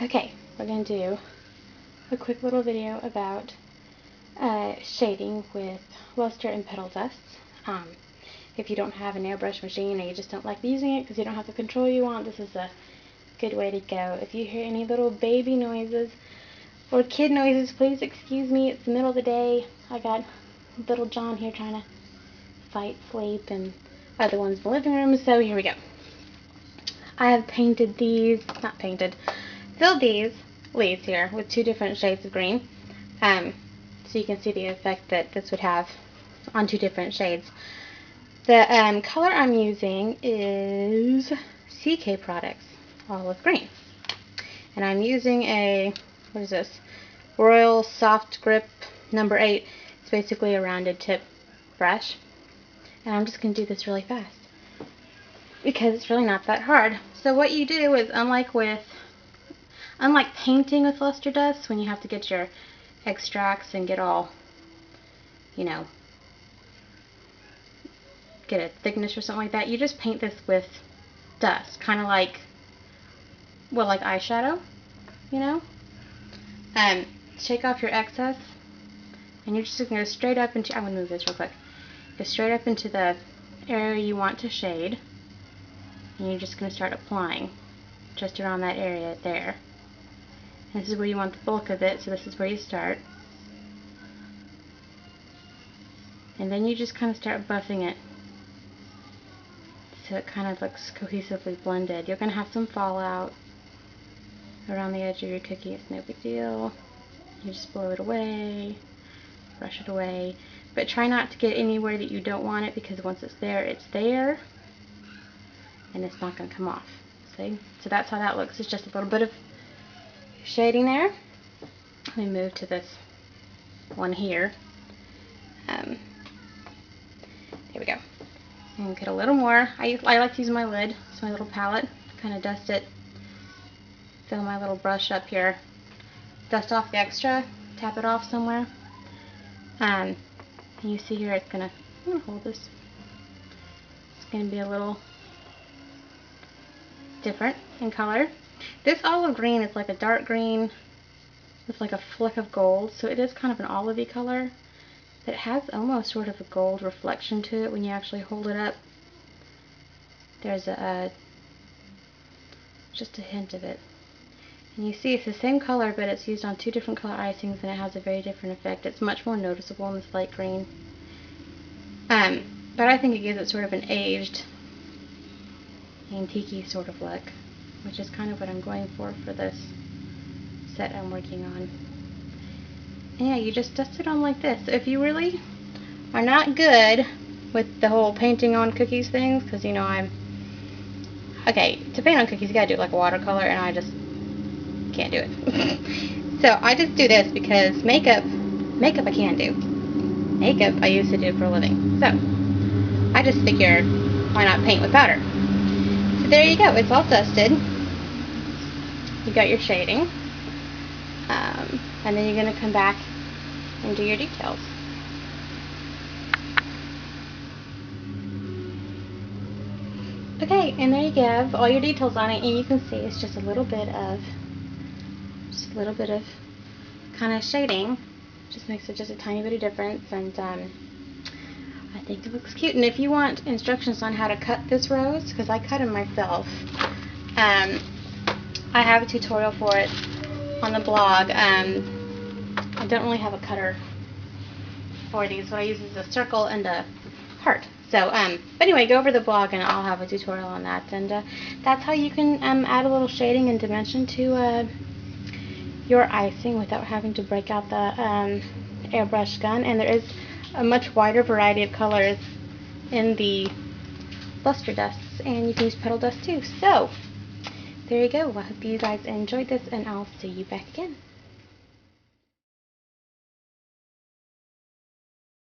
Okay, we're going to do a quick little video about shading with luster and petal dusts. If you don't have an airbrush machine or you just don't like using it because you don't have the control you want, this is a good way to go. If you hear any little baby noises or kid noises, please excuse me. It's the middle of the day. I got little John here trying to fight sleep and other ones in the living room, so here we go. I have painted these, filled these leaves here with two different shades of green, so you can see the effect that this would have on two different shades. The color I'm using is CK Products Olive Green, and I'm using a, what is this, Royal Soft Grip number 8. It's basically a rounded tip brush, and I'm just going to do this really fast because it's really not that hard. So what you do is, unlike painting with luster dust, when you have to get your extracts and get all, get a thickness or something like that, you just paint this with dust, kind of like, well, like eyeshadow, shake off your excess, and you're just going to go straight up into, I'm going to move this real quick, go straight up into the area you want to shade, and you're just going to start applying just around that area there. And this is where you want the bulk of it, so this is where you start. And then you just kind of start buffing it so it kind of looks cohesively blended. You're going to have some fallout around the edge of your cookie. It's no big deal. You just blow it away, brush it away. But try not to get anywhere that you don't want it, because once it's there, and it's not going to come off. See? So that's how that looks. It's just a little bit of shading there. Let me move to this one here. There we go. And get a little more. I like to use my lid. It's my little palette. Kind of dust it. Fill my little brush up here. Dust off the extra. Tap it off somewhere. And you see here, I'm gonna hold this. It's gonna be a little different in color. This olive green is like a dark green with like a fleck of gold, so it is kind of an olivey color, but it has almost sort of a gold reflection to it when you actually hold it up. There's just a hint of it. And you see it's the same color, but it's used on two different color icings, and it has a very different effect. It's much more noticeable in this light green. But I think it gives it sort of an aged, antique-y sort of look, which is kind of what I'm going for this set I'm working on. And yeah, you just dust it on like this. So if you really are not good with the whole painting on cookies things, because okay, to paint on cookies you gotta do it like a watercolor, and I just can't do it. So I just do this because makeup I can do. Makeup I used to do for a living. So I just figure, why not paint with powder? So there you go, it's all dusted. You got your shading. And then you're going to come back and do your details. Okay, and there you have all your details on it, and you can see it's just a little bit of kind of shading. Just makes it just a tiny bit of difference, and I think it looks cute. And if you want instructions on how to cut this rose, because I cut them myself, I have a tutorial for it on the blog. I don't really have a cutter for these. What I use is a circle and a heart. So, but anyway, go over the blog and I'll have a tutorial on that. And that's how you can add a little shading and dimension to your icing without having to break out the airbrush gun. And there is a much wider variety of colors in the luster dusts, and you can use petal dust too. So, there you go. I hope you guys enjoyed this, and I'll see you back again.